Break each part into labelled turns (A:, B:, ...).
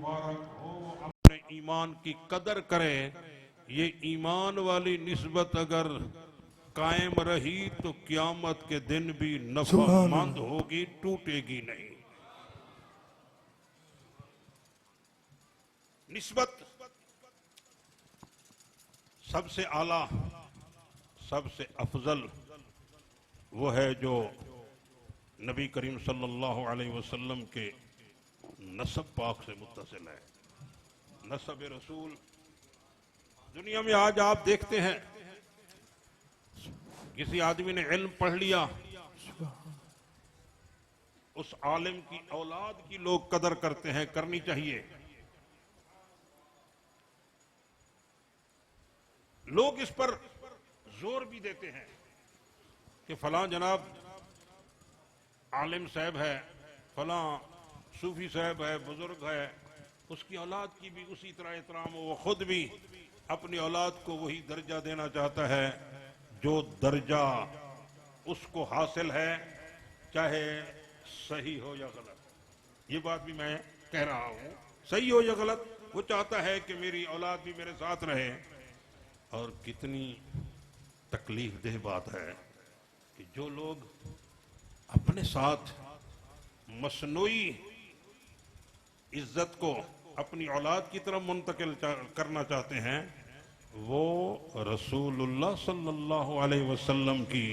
A: मुबारक हो, अपने ईमान की कदर करे। ये ईमान वाली निस्बत अगर कायम रही तो क़यामत के दिन भी नफामंद होगी, टूटेगी नहीं। निस्बत सबसे आला, सबसे अफजल वो है जो नबी करीम सल्लल्लाहु अलैहि वसल्लम के नसब पाक से मुत्तसिल है। नसब रसूल दुनिया में आज आप देखते हैं, किसी आदमी ने इल्म पढ़ लिया, उस आलिम की औलाद की लोग कदर करते हैं, करनी चाहिए। लोग इस पर जोर भी देते हैं कि फलां जनाब आलिम साहब है, फलां सूफी साहब है, बुजुर्ग है, उसकी औलाद की भी उसी तरह एहतराम हो। वो खुद भी अपनी औलाद को वही दर्जा देना चाहता है जो दर्जा उसको हासिल है, चाहे सही हो या गलत। ये बात भी मैं कह रहा हूं, सही हो या गलत, वो चाहता है कि मेरी औलाद भी मेरे साथ रहे। और कितनी तकलीफ देह बात है कि जो लोग अपने साथ मसनूई इज्जत को अपनी औलाद की तरफ मुंतकिल करना चाहते हैं, वो रसूलुल्लाह सल्लल्लाहु अलैहि वसल्लम की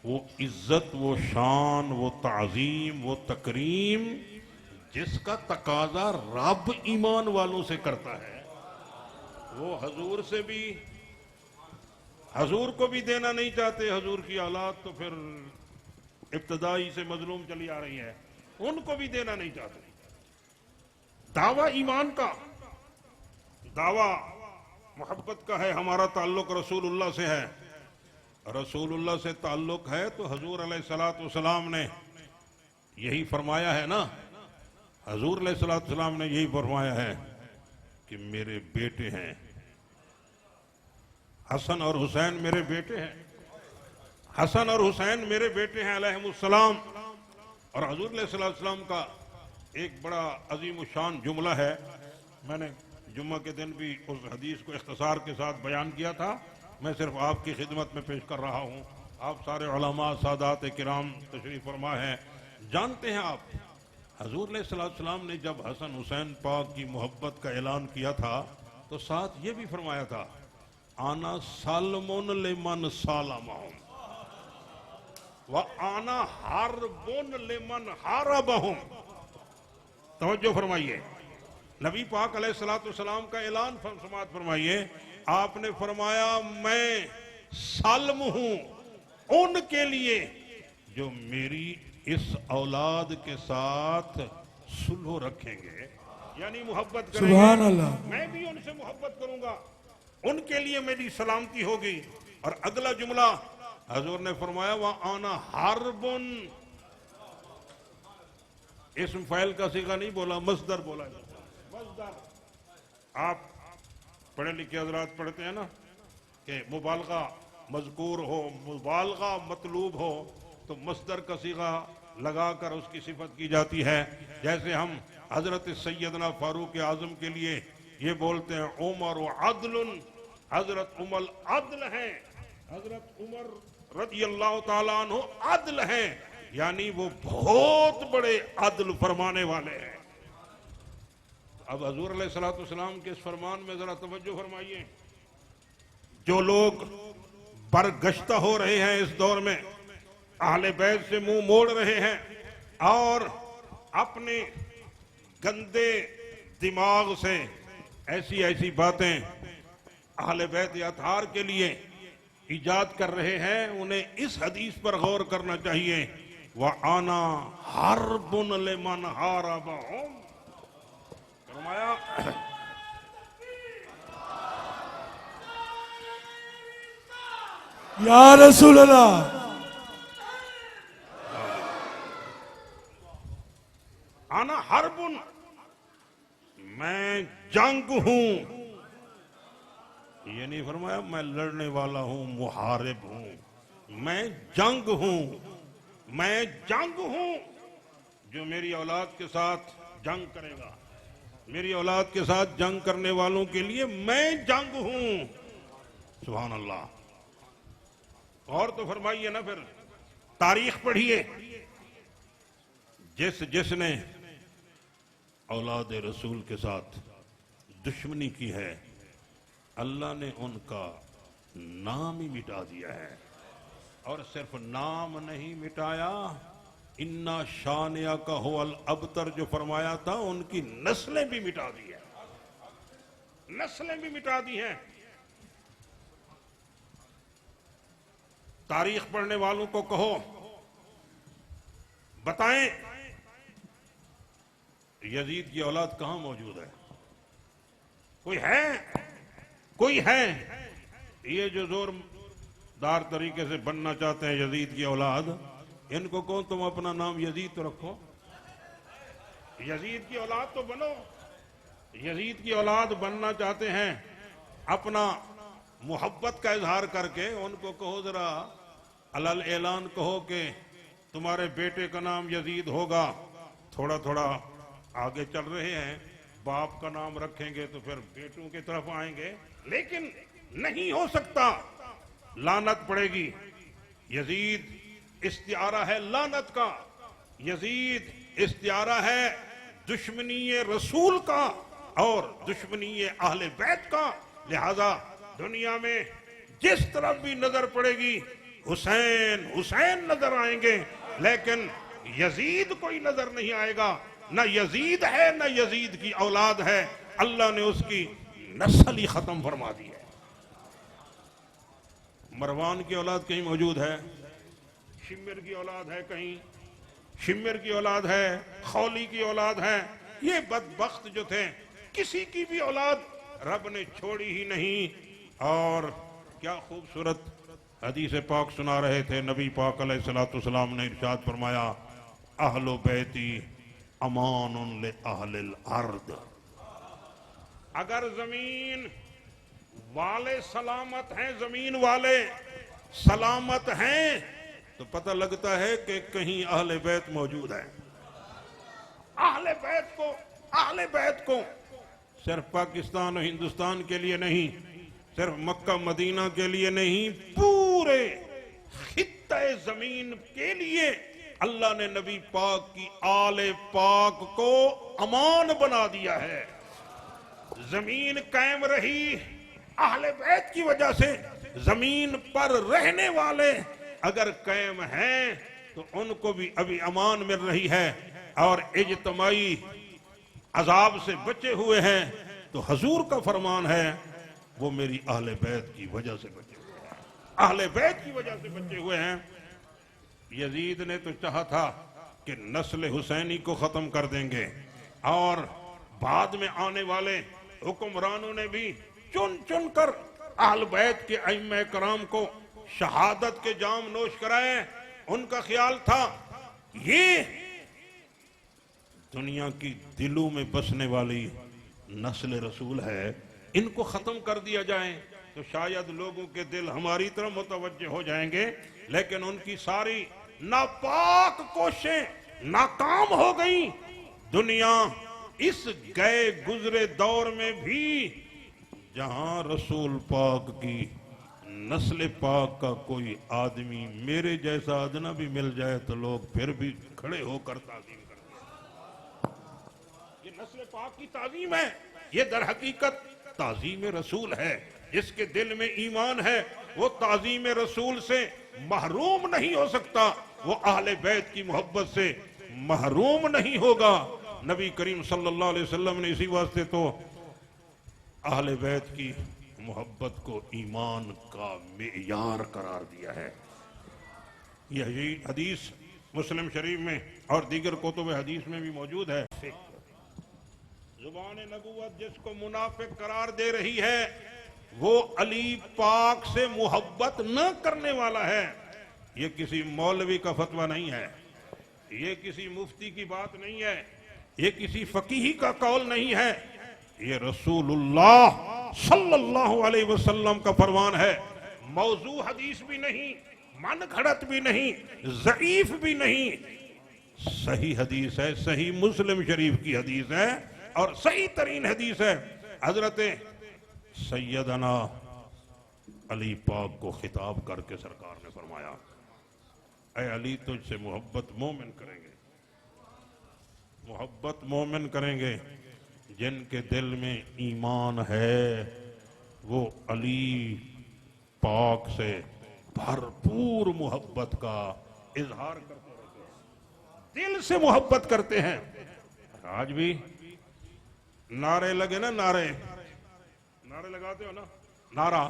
A: वो इज्जत, वो शान, वो ताज़ीम, वो तकरीम जिसका तकाजा रब ईमान वालों से करता है, वो हजूर से भी, हजूर को भी देना नहीं चाहते। हजूर की औलाद तो फिर इब्तदाई से मजलूम चली आ रही है, उनको भी देना नहीं चाहते। दावा ईमान का, दावा मोहब्बत का है, हमारा ताल्लुक रसूलुल्लाह से है। रसूलुल्लाह से ताल्लुक है तो हजूर अलैहिस्सलातु वस्सलाम ने यही फरमाया है ना, हजूर अलैहिस्सलातु वस्सलाम ने यही फरमाया है कि मेरे बेटे हैं हसन और हुसैन, मेरे बेटे हैं हसन और हुसैन, मेरे बेटे हैं अलैहिमुस्सलाम। और हजूर अलैहिस्सलातु वस्सलाम का एक बड़ा अजीम शान जुमला है, मैंने जुम्मा के दिन भी उस हदीस को इख्तिसार के साथ बयान किया था, मैं सिर्फ आपकी खिदमत में पेश कर रहा हूँ। आप सारे उलमा सादात किराम तशरीफ फरमा हैं, जानते हैं आप हजूर अलैहिस्सलातु वस्सलाम ने जब हसन हुसैन पाक की मोहब्बत का ऐलान किया था तो साथ ये भी फरमाया था, आना सालमुन लिमन सालमहुम व आना हारबुन लिमन हारबहुम। तवज्जो फरमाइए, नबी पाक अलैहिस्सलातु वस्सलाम का ऐलान समात फरमाइए। आपने फरमाया मैं सालम हूं उनके लिए जो मेरी इस औलाद के साथ सुलह रखेंगे, यानी मोहब्बत करेंगे। सुभान अल्लाह। मैं भी उनसे मोहब्बत करूंगा, उनके लिए मेरी सलामती होगी। और अगला जुमला हजूर ने फरमाया वह आना हारबुन, इसम फाइल का सीगा नहीं बोला, मस्दर बोला। मस्दर, आप पढ़े लिखे हजरात पढ़ते हैं ना कि मुबालगा मजकूर हो, मुबालगा मतलूब हो तो मस्दर का सीगा लगाकर उसकी सिफत की जाती है। जैसे हम हजरत सैयदना फारूक आजम के लिए ये बोलते हैं उमर व अदलुन, हजरत उमर अदल हैं, हजरत उमर रज़ियल्लाहु ताला अन्हु अदल हैं, यानी वो बहुत बड़े अदल फरमाने वाले हैं। अब हजूर अलैहिस्सलातु वस्सलाम के इस फरमान में जरा तवज्जो फरमाइए। जो लोग बरगश्ता हो रहे हैं इस दौर में, अहले बैत से मुंह मोड़ रहे हैं और अपने गंदे दिमाग से ऐसी ऐसी बातें अहले बैत अतहार के लिए इजाद कर रहे हैं, उन्हें इस हदीस पर गौर करना चाहिए। वह आना हरबुन लिमन हारबहुम, फरमाया
B: या रसूल अल्लाह,
A: आना हरबुन, मैं जंग हूं। ये नहीं फरमाया मैं लड़ने वाला हूं, मुहारिब हूं, मैं जंग हूं, मैं जंग हूं जो मेरी औलाद के साथ जंग करेगा। मेरी औलाद के साथ जंग करने वालों के लिए मैं जंग हूं। सुभान अल्लाह। और तो फरमाइए ना, फिर तारीख पढ़िए, जिसने औलाद रसूल के साथ दुश्मनी की है, अल्लाह ने उनका नाम ही मिटा दिया है। और सिर्फ नाम नहीं मिटाया, इन्ना शानिया का हो अल अबतर जो फरमाया था, उनकी नस्लें भी मिटा दी है, नस्लें भी मिटा दी हैं। तारीख पढ़ने वालों को कहो, बताएं यजीद की औलाद कहां मौजूद है? कोई है? कोई है? ये जो जोरदार तरीके से बनना चाहते हैं यजीद की औलाद, इनको कौन तुम अपना नाम यजीद तो रखो, यजीद की औलाद तो बनो। यजीद की औलाद बनना चाहते हैं, अपना मोहब्बत का इजहार करके उनको कहो, जरा अलल ऐलान कहो कि तुम्हारे बेटे का नाम यजीद होगा। थोड़ा थोड़ा आगे चल रहे हैं, बाप का नाम रखेंगे तो फिर बेटों की तरफ आएंगे, लेकिन नहीं हो सकता, लानत पड़ेगी। यजीद इस्तिआरा है लानत का, यजीद इस्तिआरा है दुश्मनी रसूल का और दुश्मनी अहले बैत का। लिहाजा दुनिया में जिस तरफ भी नजर पड़ेगी हुसैन हुसैन नजर आएंगे, लेकिन यजीद कोई नजर नहीं आएगा। न यजीद है न यजीद की औलाद है, अल्लाह ने उसकी नस्ल ही खत्म फरमा दी है। मरवान की औलाद कहीं मौजूद है, शिम्मिर की औलाद है कहीं, शिम्मिर की औलाद है, खौली की औलाद है। ये बदबख्त जो थे, किसी की भी औलाद रब ने छोड़ी ही नहीं। और क्या खूबसूरत हदीस पाक सुना रहे थे नबी पाक अलैहिस्सलाम ने, इरशाद फरमाया, अहलो बैती अमानुन ले अहलिल अर्द। अगर जमीन वाले सलामत हैं, जमीन वाले सलामत हैं, तो पता लगता है कि कहीं अहले बैत मौजूद है। अहले बैत को सिर्फ पाकिस्तान और हिंदुस्तान के लिए नहीं, सिर्फ मक्का मदीना के लिए नहीं, पूरे खित्ते जमीन के लिए अल्लाह ने नबी पाक की आले पाक को अमान बना दिया है। जमीन कायम रही अहले बैत की वजह से। जमीन पर रहने वाले अगर कायम हैं तो उनको भी अभी अमान मिल रही है, और इज्तमाई अजाब से बचे हुए हैं। तो हुजूर का फरमान है, वो मेरी अहले बैत की वजह से बचे हुए हैं, अहले बैत की वजह से बचे हुए हैं। यजीद ने तो चाहा था कि नस्ल हुसैनी को खत्म कर देंगे, और बाद में आने वाले हुक्मरानों ने भी चुन चुन कर अहल बैत के अइम्मा कराम को शहादत के जाम नोश कराए। उनका ख्याल था ये दुनिया की दिलों में बसने वाली नस्ल रसूल है, इनको खत्म कर दिया जाए तो शायद लोगों के दिल हमारी तरफ मुतवज्जे हो जाएंगे। लेकिन उनकी सारी नापाक कोशिशें नाकाम हो गई। दुनिया इस गए गुजरे दौर में भी जहां रसूल पाक की नस्ल पाक का कोई आदमी मेरे जैसा अदना भी मिल जाए तो लोग फिर भी खड़े होकर ताज़ीम करते हैं। ये नस्ल पाक की ताज़ीम है, ये दर हकीकत ताज़ीम रसूल है। जिसके दिल में ईमान है वो ताज़ीम रसूल से महरूम नहीं हो सकता, वो अहले बैत की मोहब्बत से महरूम नहीं होगा। नबी करीम सल्लल्लाहु अलैहि वसल्लम ने इसी वास्ते तो अहले बैत की मोहब्बत को ईमान का मेयार करार दिया है। यही हदीस मुस्लिम शरीफ में और दीगर कुतुब हदीस में भी मौजूद है। जुबान नबूवत जिसको मुनाफिक करार दे रही है वो अली पाक से मोहब्बत न करने वाला है। ये किसी मौलवी का फतवा नहीं है, ये किसी मुफ्ती की बात नहीं है, ये किसी फकीही का कौल नहीं है, ये रसूलुल्लाह सल्लल्लाहु अलैहि वसल्लम का फरमान है। मौजू हदीस भी नहीं, मन घड़त भी नहीं, ज़ईफ भी नहीं, सही हदीस है, सही मुस्लिम शरीफ की हदीस है। और सही तरीन हदीस है, हजरत सैयदना अली पाक को खिताब करके सरकार ने फरमाया, ऐ अली तुझसे मोहब्बत मोमिन करेंगे, मोहब्बत मोमिन करेंगे जिनके दिल में ईमान है, वो अली पाक से भरपूर मोहब्बत का इजहार करते रहते हैं, दिल से मोहब्बत करते हैं। आज भी नारे लगे ना, नारे लगाते हो ना, नारा,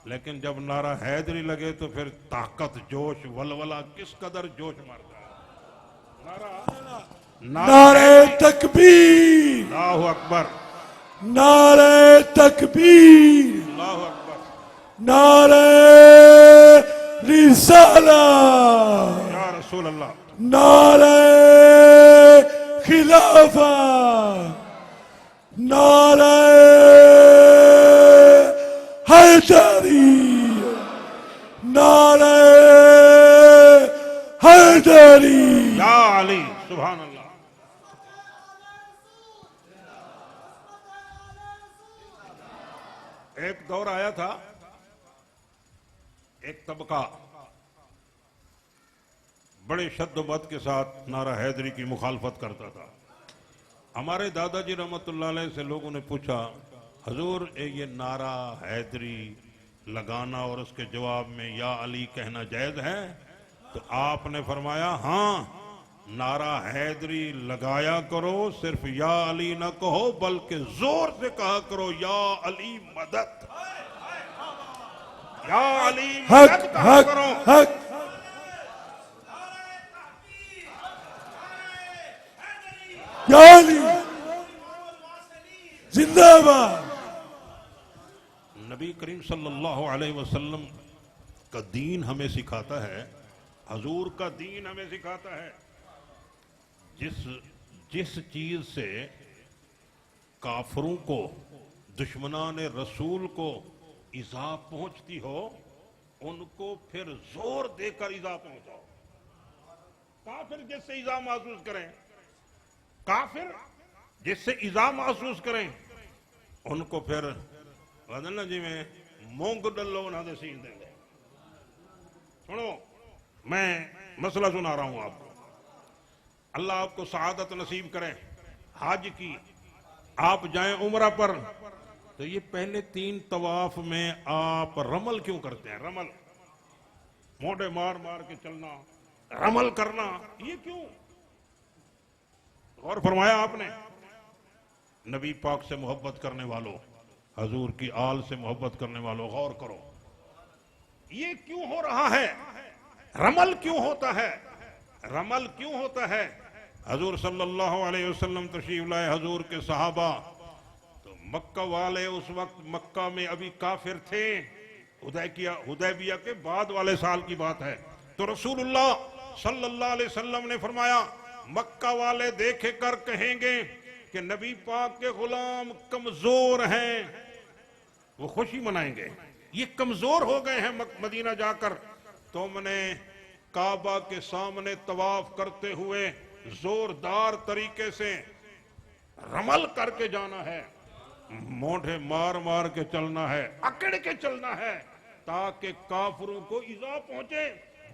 A: लेकिन जब नारा हैदरी लगे तो फिर ताकत, जोश, वलवला किस कदर जोश मारता है।
B: नारे तकबीर,
A: अल्लाहु अकबर,
B: नारे तकबीर,
A: अल्लाहु अकबर,
B: नारे रिसाला,
A: या रसूल अल्लाह,
B: नारे खिलाफा, नारे हैदरी, नारे हैदरी,
A: या अली, सुभान अल्लाह। एक दौर आया था, एक तबका बड़े शद्दोबद के साथ नारा हैदरी की मुखालफत करता था। हमारे दादाजी रहमतुल्लाह अलैह से लोगों ने पूछा, हजूर ये नारा हैदरी लगाना और उसके जवाब में या अली कहना जायज है? तो आपने फरमाया, हाँ, नारा हैदरी लगाया करो, सिर्फ या अली ना कहो, बल्कि जोर से कहा करो, या अली मदद, या अली मदद कहा करो।
B: हक या अली जिंदाबाद।
A: नबी करीम सल्लल्लाहु अलैहि वसल्लम का दीन हमें सिखाता है, हजूर का दीन हमें सिखाता है, जिस चीज से काफरों को, दुश्मनान रसूल को इज़ा पहुंचती हो, उनको फिर जोर देकर इज़ा पहुंचाओ। काफिर जिससे इज़ा महसूस करें, काफिर जिससे इज़ा महसूस करें, उनको फिर बदलना जी में मोंग डल्लो ना दे सीन देंगे। सुनो, मैं मसला सुना रहा हूं आपको, अल्लाह आपको सआदत नसीब करे। हज की आप जाएं उम्रा पर, तो ये पहले 3 तवाफ में आप रमल क्यों करते हैं? रमल, मोढ़े मार मार के चलना, रमल करना, ये क्यों? गौर फरमाया आपने? नबी पाक से मोहब्बत करने वालों, हजूर की आल से मोहब्बत करने वालों, गौर करो, ये क्यों हो रहा है? रमल क्यों होता है? रमल क्यों होता है? हजूर सल्लल्लाहु अलैहि वसल्लम तशरीफ लाए, हजूर के सहाबा, तो मक्का वाले उस वक्त मक्का में अभी काफिर थे, हुदैबिया के बाद वाले साल की बात है। तो रसूलुल्लाह सल्लल्लाहु अलैहि वसल्लम ने फरमाया, मक्का वाले देखे कर कहेंगे कि नबी पाक के गुलाम कमजोर हैं, वो खुशी मनाएंगे, ये कमजोर हो गए हैं मदीना जाकर। तुमने काबा के सामने तवाफ करते हुए जोरदार तरीके से रमल करके जाना है, मोढ़े मार मार के चलना है, अकड़ के चलना है, ताकि काफिरों को इज़ा पहुंचे,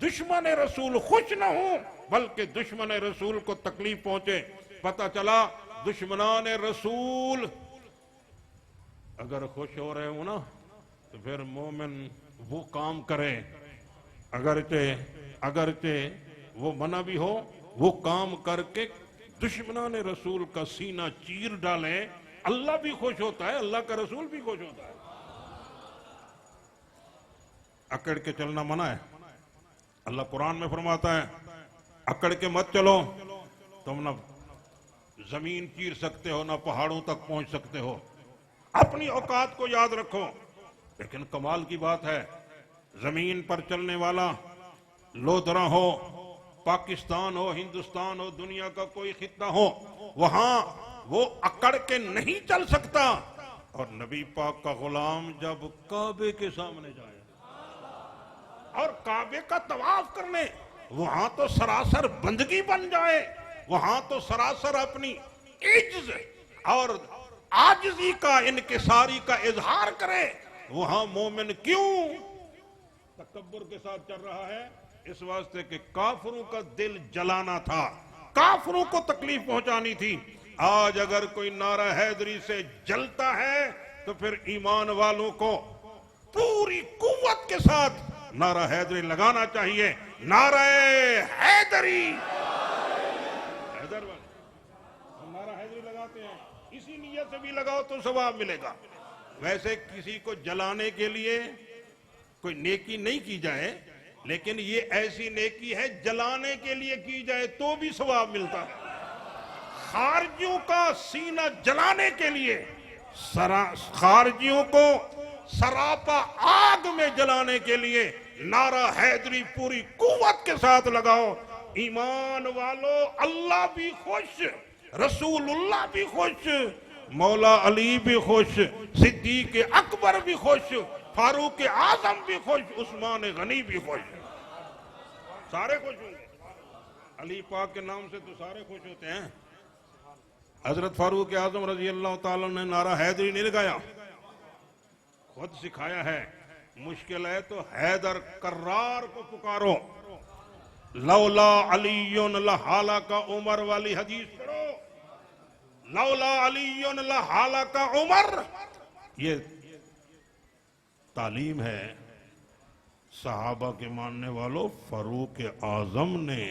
A: दुश्मन रसूल खुश न हो, बल्कि दुश्मन रसूल को तकलीफ पहुंचे। पता चला दुश्मनान रसूल अगर खुश हो रहे हो ना, तो फिर मोमिन वो काम करे, अगरचे वो मना भी हो, वो काम करके दुश्मनान रसूल का सीना चीर डाले, अल्लाह भी खुश होता है, अल्लाह का रसूल भी खुश होता है। अकड़ के चलना मना है। अल्लाह कुरान में फरमाता है, अकड़ के मत चलो, तुम ना जमीन चीर सकते हो, ना पहाड़ों तक पहुंच सकते हो, अपनी औकात को याद रखो। लेकिन कमाल की बात है, जमीन पर चलने वाला लोधरा हो, पाकिस्तान हो, हिंदुस्तान हो, दुनिया का कोई खित्ता हो, वहां वो अकड़ के नहीं चल सकता। और नबी पाक का गुलाम जब काबे के सामने जाए और काबे का तवाफ करने, वहां तो सरासर बंदगी बन जाए, वहां तो सरासर अपनी इज्ज, और आजिज़ी का, इनकिसारी का इजहार करे, वहां मोमिन क्यों तकब्बुर के साथ चल रहा है? इस वास्ते कि काफिरों का दिल जलाना था, काफिरों को तकलीफ पहुंचानी थी। आज अगर कोई नारा हैदरी से जलता है तो फिर ईमान वालों को पूरी कुव्वत के साथ नारा हैदरी लगाना चाहिए। नारा हैदरी, हैदर वाले हम नारा हैदरी लगाते हैं, इसी नियत से भी लगाओ तो सवाब मिलेगा। वैसे किसी को जलाने के लिए कोई नेकी नहीं की जाए, लेकिन ये ऐसी नेकी है जलाने के लिए की जाए तो भी सवाब मिलता है। खारजियों का सीना जलाने के लिए, खारजियों को सरापा आग में जलाने के लिए नारा हैदरी पूरी कुव्वत के साथ लगाओ। ईमान वालों, अल्लाह भी खुश, रसूलुल्लाह भी खुश, मौला अली भी खुश, सिद्दीक अकबर भी खुश, फारूक आजम भी खुश, उस्मान गनी भी खुश, सारे खुश होंगे। अली पाक के नाम से तो सारे खुश होते हैं। हजरत फारूक आजम रजी अल्लाह ताला ने नारा हैदरी नहीं लगाया, खुद सिखाया है। मुश्किल है तो हैदर कर्रार को पुकारो। लौला अलीयुन लहाला का उमर वाली हदीस पढ़ो, लौला अलीयुन लहाला का उमर, ये तालीम है सहाबा के मानने वालों। फारूक आजम ने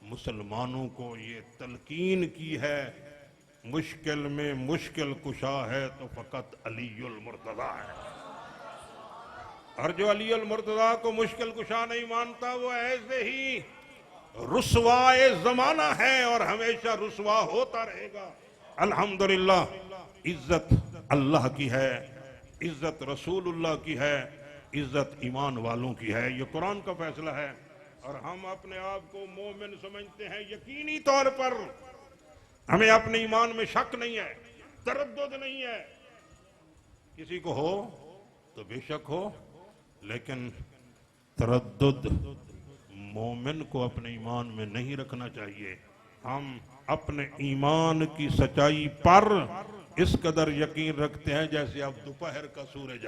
A: मुसलमानों को ये तलकीन की है, मुश्किल में मुश्किल कुशा है तो फकत अलीउल मुर्तजा है। और जो अलीउल मुर्तजा को मुश्किल कुशा नहीं मानता वो ऐसे ही रुसवाए जमाना है और हमेशा रुसवा होता रहेगा। अल्हम्दुलिल्लाह, इज्जत अल्लाह की है, इज्जत रसूलुल्लाह की है, इज्जत ईमान वालों की है। ये कुरान का फैसला है और हम अपने आप को मोमिन समझते हैं। यकीनी तौर पर हमें अपने ईमान में शक नहीं है, तरद्दुद नहीं है। किसी को हो तो बेशक हो, लेकिन तरद्दुद मोमिन को अपने ईमान में नहीं रखना चाहिए। हम अपने ईमान की सच्चाई पर इस कदर यकीन रखते हैं जैसे अब दोपहर का सूरज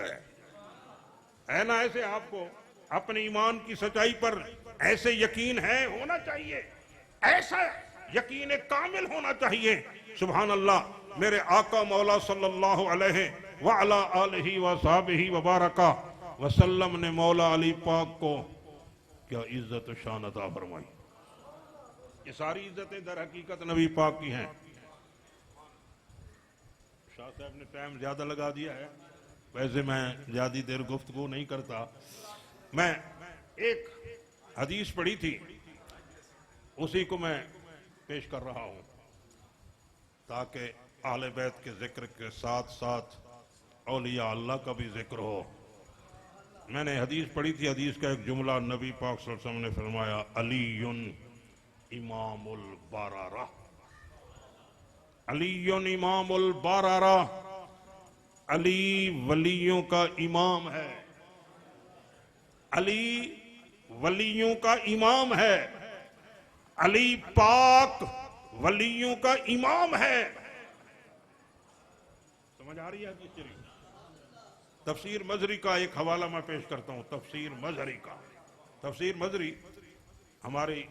A: है ना। ऐसे आपको अपने ईमान की सच्चाई पर ऐसे यकीन है, होना चाहिए, ऐसा यकीन कामिल होना चाहिए। सुभान अल्लाह, मेरे आका मौला सल्लल्लाहु अलैहि व अला आलिहि व सहाबिहि व बारका वसल्लम ने मौला अली पाक को क्या इज्जत शान अता फरमाई। ये सारी इज्जतें दर हकीकत नबी पाक की हैं। शाह साहब ने टाइम ज्यादा लगा दिया है, वैसे मैं ज्यादा देर गुफ्तगू नहीं करता। मैं एक हदीस पढ़ी थी, उसी को मैं पेश कर रहा हूं ताकि आले बैत के जिक्र के साथ साथ औलिया अल्लाह का भी जिक्र हो। मैंने हदीस पढ़ी थी, हदीस का एक जुमला नबी पाक सल्लल्लाहु अलैहि वसल्लम ने फरमाया, अलीयुन इमामुल बारारा, अलीयुन इमामुल बारारा, अली वलियों का इमाम है, अली वलियों का इमाम है, अली पाक वलियों का इमाम है। समझ आ रही है हदीस शरीफ? तफसीर मजहरी का एक हवाला मैं पेश करता हूं। तफसीर मजहरी का, तफसीर मजहरी हमारी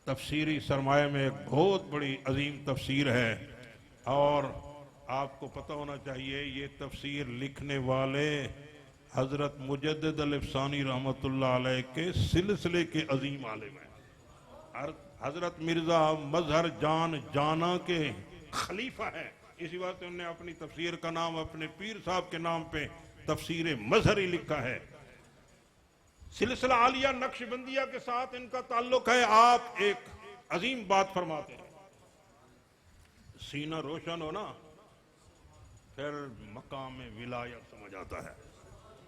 A: तफसीरी सरमाए में एक बहुत बड़ी अजीम तफसीर है और आपको पता होना चाहिए ये तफसीर लिखने वाले हजरत मुजद्दिद अल-अफ़सानी रहमतुल्लाह अलैह के सिलसिले के अजीम आलिम हैं। हजरत मिर्जा मजहर जान जाना के खलीफा हैं। इसी बात से उन्होंने अपनी तफसीर का नाम अपने पीर साहब के नाम पे तफसीर मजहरी लिखा है। सिलसिला आलिया नक्शबंदिया के साथ इनका ताल्लुक है। आप एक अजीम बात फरमाते हैं, सीना रोशन हो ना फिर मकाम विलायत समझ आता है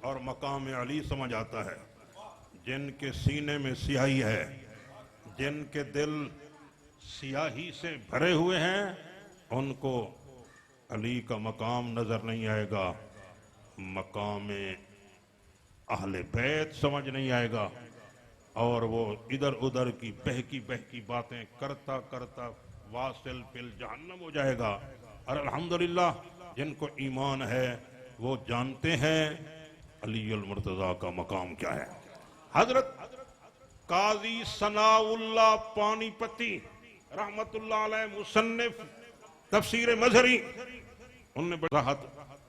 A: और मकाम अली समझ आता है। जिनके सीने में स्याही है, जिनके दिल स्याही से भरे हुए हैं, उनको अली का मकाम नजर नहीं आएगा, मकाम अहले बैत समझ नहीं आएगा और वो इधर उधर की बहकी बहकी बातें करता करता वासिल फिल जहन्नम हो जाएगा। और अल्हम्दुलिल्लाह जिनको ईमान है वो जानते हैं अलीउल मुर्तज़ा का मकाम क्या है। हजरत काजी सनाउल्लाह पानीपती रहमतुल्लाह अलैह मुसन्निफ तफसीर मजहरी, उनने वजाहत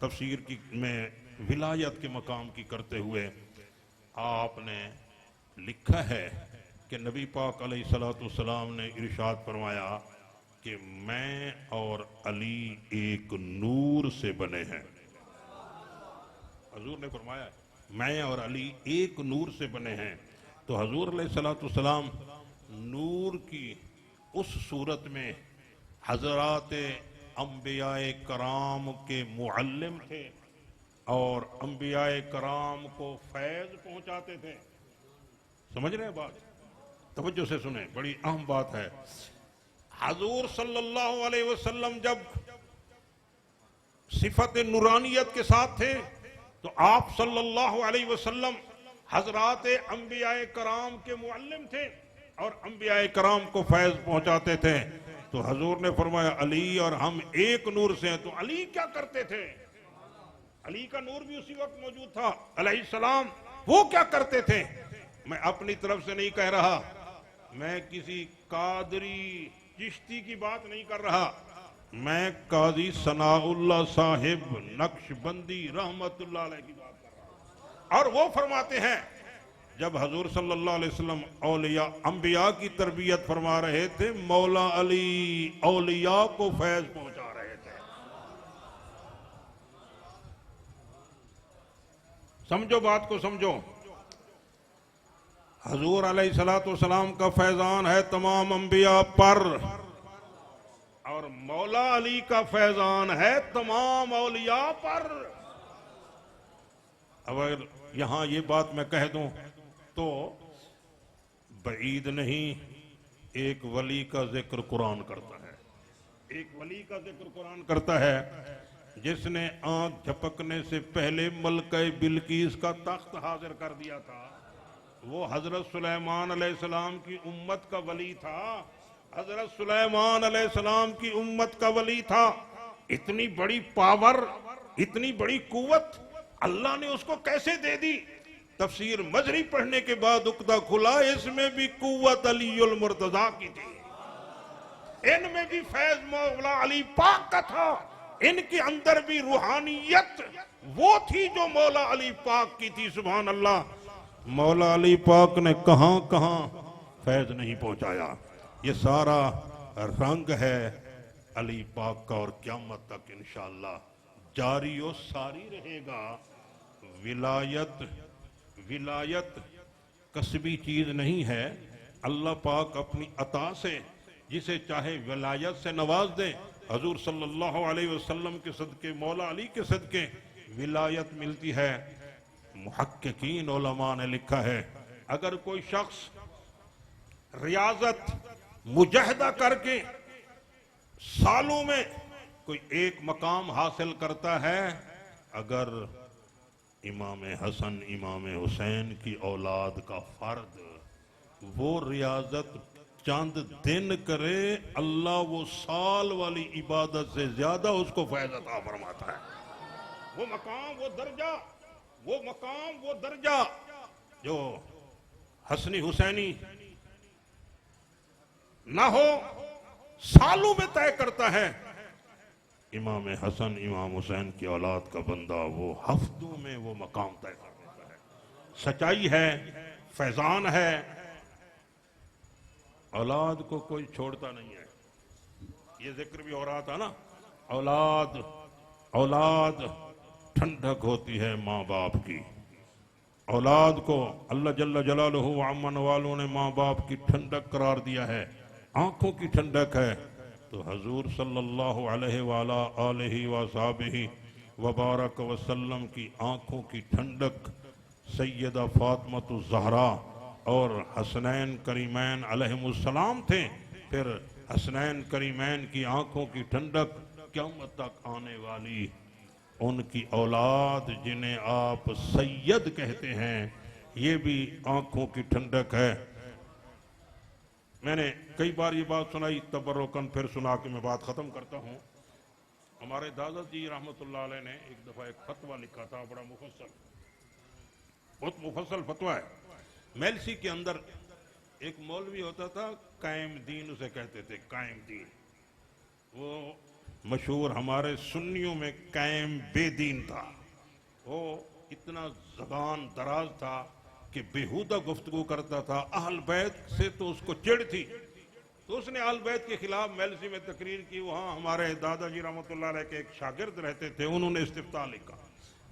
A: तफसीर की में विलायत के मकाम की करते हुए आपने लिखा है कि नबी पाक अलैहिस्सलाम ने इरशाद फरमाया कि मैं और अली एक नूर से बने हैं। हजूर ने फरमाया मैं और अली एक नूर से बने हैं। तो हजूर अलैहिस्सलाम नूर की उस सूरत में हजरात अंबियाए कराम के मुअल्लिम थे और अंबियाए कराम को फैज पहुंचाते थे। समझ रहे हैं बात? तवज्जो से सुने, बड़ी अहम बात है। हजूर सल्लल्लाहु अलैहि वसल्लम जब सिफत नूरानियत के साथ थे तो आप सल्लल्लाहु अलैहि वसल्लम हजरात अंबियाए कराम के मुअल्लिम थे और अंबियाए कराम को फैज पहुंचाते थे। तो हजूर ने फरमाया अली और हम एक नूर से हैं। तो अली क्या करते थे? अली का नूर भी उसी वक्त मौजूद था अलैहिस्सलाम। वो क्या करते थे? मैं अपनी तरफ से नहीं कह रहा, मैं किसी कादरी चिश्ती की बात नहीं कर रहा, मैं काजी सनाउल्लाह साहिब नक्शबंदी रहमतुल्लाह अलैह की बात कर रहा हूं। और वो फरमाते हैं जब हजूर सल्लल्लाहु अलैहि वसल्लम औलिया अंबिया की तरबियत फरमा रहे थे, मौला अली औलिया को फैज पहुंचा रहे थे। समझो बात को, समझो। हजूर अलैहिस्सलाम का फैजान है तमाम अंबिया पर और मौला अली का फैजान है तमाम औलिया पर। अगर यहां ये बात मैं कह दूं तो बईद नहीं, एक वली का जिक्र कुरान करता है, एक वली का जिक्र कुरान करता है जिसने आंख झपकने से पहले मलका बिल्कीस का तख्त हाजिर कर दिया था। वो हजरत सुलेमान अलैहिस्सलाम की उम्मत का वली था। हजरत सुलेमान अलैहिस्सलाम की उम्मत का वली था। इतनी बड़ी पावर, इतनी बड़ी कुव्वत अल्लाह ने उसको कैसे दे दी? तफसीर मजरी पढ़ने के बाद उक्दा खुला, इसमें भी कुव्वत अलीउल मुर्तज़ा की थी, इनमें भी फैज मौला अली पाक का था, इनके अंदर भी रूहानियत वो थी जो मौला अली पाक की थी। सुभान अल्लाह। मौला अली पाक ने कहां कहां फैज नहीं पहुंचाया। ये सारा रंग है अली पाक का और क़यामत तक इंशाअल्लाह जारी और सारी रहेगा। विलायत विलायत कसबी चीज नहीं है। अल्लाह पाक अपनी अता से जिसे चाहे विलायत से नवाज दे। हजूर सल्लल्लाहु अलैहि वसल्लम के सदके, मौला अली के सदके विलायत मिलती है। मुहक्किकीन उलमा ने लिखा है अगर कोई शख्स रियाजत मुजाहिदा करके सालों में कोई एक मकाम हासिल करता है, अगर इमाम हसन इमाम हुसैन की औलाद का फर्द वो रियाजत चंद दिन करे, अल्लाह वो साल वाली इबादत से ज्यादा उसको फैज़ अता फरमाता है। वो मकाम, वो दर्जा, वो मकाम, वो दर्जा जो हसनी हुसैनी ना हो सालों में तय करता है, इमाम हसन इमाम हुसैन की औलाद का बंदा वो हफ्तों में वो मकाम तय कर देता है। सच्चाई है, फैजान है। औलाद को कोई छोड़ता नहीं है। ये जिक्र भी हो रहा था ना, औलाद औलाद ठंडक होती है माँ बाप की। औलाद को अल्लाह जल्ल जलालुहु व अम्मा वालों ने माँ बाप की ठंडक करार दिया है, आंखों की ठंडक है। तो हजूर सल्लल्लाहु अलैहि वसहबिही वबारक वसल्लम की आंखों की ठंडक सैयदा फातिमा ज़हरा और हसनैन करीमैन अलैहिमुस्सलाम थे। फिर हसनैन करीमैन की आंखों की ठंडक क़यामत तक आने वाली उनकी औलाद जिन्हें आप सैयद कहते हैं, ये भी आंखों की ठंडक है। मैंने कई बार ये बात सुनाई, तबर्रुकन फिर सुना के मैं बात ख़त्म करता हूँ। हमारे दादाजी रहमतुल्लाह अलैह ने एक दफ़ा एक फतवा लिखा था, बड़ा मुफस्सल, बहुत मुफस्सल फतवा है। मेलसी के अंदर एक मौलवी होता था, कायम दीन उसे कहते थे, कायम दीन। वो मशहूर हमारे सुन्नियों में कायम बेदीन था। वो इतना ज़बान दराज था कि बेहुदा गुफ्तगू करता था। अहल बैत से तो उसको चिढ़ थी, तो उसने अहल बैत के खिलाफ मेलसी में तकरीर की। वहाँ हमारे दादाजी रहमतुल्लाह अलैह के एक शागिर्द रहते थे, उन्होंने इस्तिफ्ता लिखा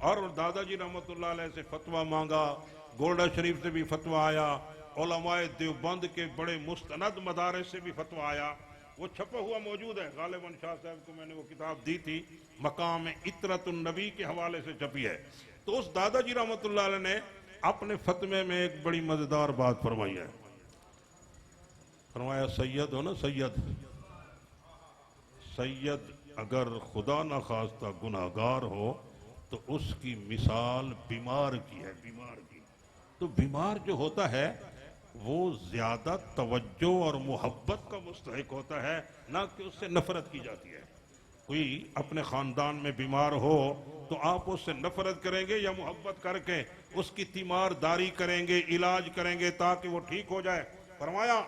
A: और दादाजी रहमतुल्लाह अलैह से फतवा मांगा। गोल्डा शरीफ से भी फतवा आया, उलमाए देवबंद के बड़े मुस्तनद मदारिस से भी फतवा आया। वो छपा हुआ मौजूद है, गालिबन शाह साहब को मैंने वो किताब दी थी, मकाम इतरतुन नबी के हवाले से छपी है। तो उस दादाजी रहमतुल्लाह अलैह ने अपने फतवे में एक बड़ी मजेदार बात फरमाई है। फरमाया, सैयद हो ना, सैयद, सैयद अगर खुदा न खास्ता गुनाहगार हो तो उसकी मिसाल बीमार की है, बीमार की। तो बीमार जो होता है वो ज्यादा तवज्जो और मोहब्बत का मुस्तहिक होता है, ना कि उससे नफरत की जाती है। कोई अपने खानदान में बीमार हो तो आप उससे नफरत करेंगे या मोहब्बत करके उसकी तीमारदारी करेंगे, इलाज करेंगे ताकि वो ठीक हो जाए। फरमाया,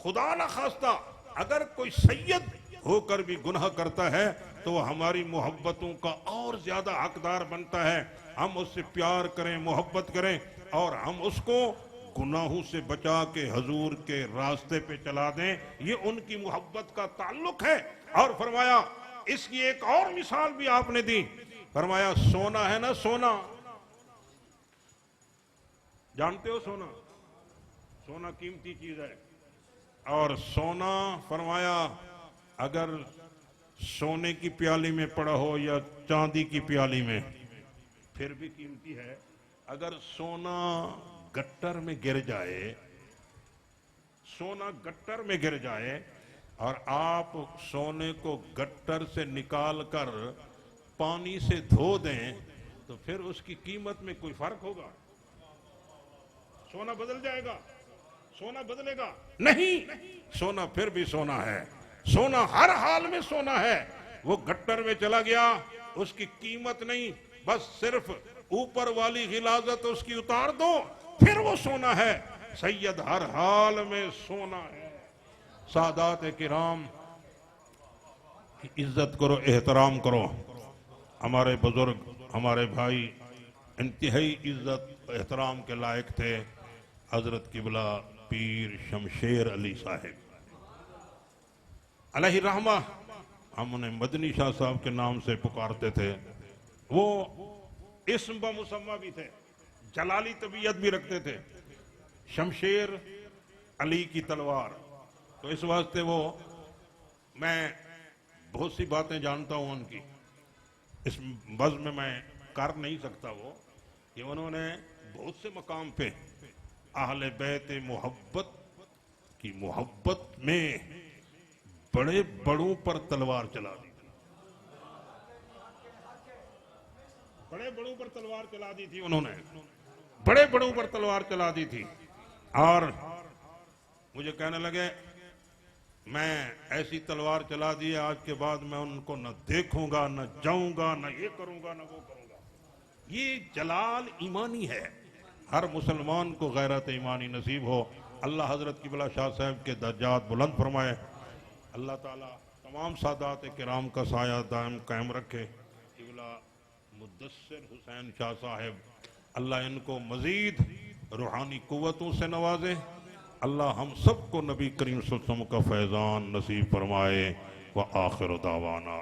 A: खुदा न खास्ता अगर कोई सैयद होकर भी गुनाह करता है तो वह हमारी मोहब्बतों का और ज्यादा हकदार बनता है। हम उससे प्यार करें, मोहब्बत करें और हम उसको गुनाहों से बचा के हजूर के रास्ते पे चला दें। ये उनकी मोहब्बत का ताल्लुक है। और फरमाया, इसकी एक और मिसाल भी आपने दी। फरमाया, सोना है ना, सोना जानते हो, सोना, सोना कीमती चीज है। और सोना फरमाया अगर सोने की प्याली में पड़ा हो या चांदी की प्याली में फिर भी कीमती है। अगर सोना गट्टर में गिर जाए, सोना गट्टर में गिर जाए और आप सोने को गट्टर से निकाल कर पानी से धो दें तो फिर उसकी कीमत में कोई फर्क होगा? सोना बदल जाएगा? सोना बदलेगा नहीं। सोना फिर भी सोना है, सोना हर हाल में सोना है। वो गट्टर में चला गया, उसकी कीमत नहीं, बस सिर्फ ऊपर वाली गिलाजत उसकी उतार दो, फिर वो सोना है। सैयद हर हाल में सोना है। सादात किराम की इज्जत करो, एहतराम करो। हमारे बुजुर्ग, हमारे भाई इंतहाई इज्जत एहतराम के लायक थे। हजरत किबला पीर शमशेर अली साहिब अलैहि रहमा, हम उन्हें मदनी शाह साहब के नाम से पुकारते थे। वो इस्म ब मुसम्मा भी थे, जलाली तबीयत भी रखते थे, शमशेर अली की तलवार। तो इस वास्ते वो, मैं बहुत सी बातें जानता हूं उनकी, इस बज़्म में मैं कर नहीं सकता वो, कि उन्होंने बहुत से मकाम पे अहले बैत मोहब्बत की मोहब्बत में बड़े बड़ों पर तलवार चला दी थी, बड़े बड़ों पर तलवार चला दी थी उन्होंने, बड़े बड़ों पर तलवार चला दी थी। और मुझे कहने लगे, मैं ऐसी तलवार चला दी आज के बाद मैं उनको न देखूंगा, न जाऊंगा, न ये करूंगा, न वो करूंगा। ये जलाल ईमानी है। हर मुसलमान को गैरत ईमानी नसीब हो। अल्लाह हजरत किबला शाह साहब के दर्जात बुलंद फरमाए। अल्लाह ताला तमाम सादात किराम का साया दायम कायम रखे। किबला मुद्दस्सिर हुसैन शाह साहब, अल्लाह इनको मजीद रूहानी कुव्वतों से नवाजे। अल्लाह हम सबको नबी करीम सल्लल्लाहु अलैहि वसल्लम का फैज़ान नसीब फरमाए। व आखिर दावाना।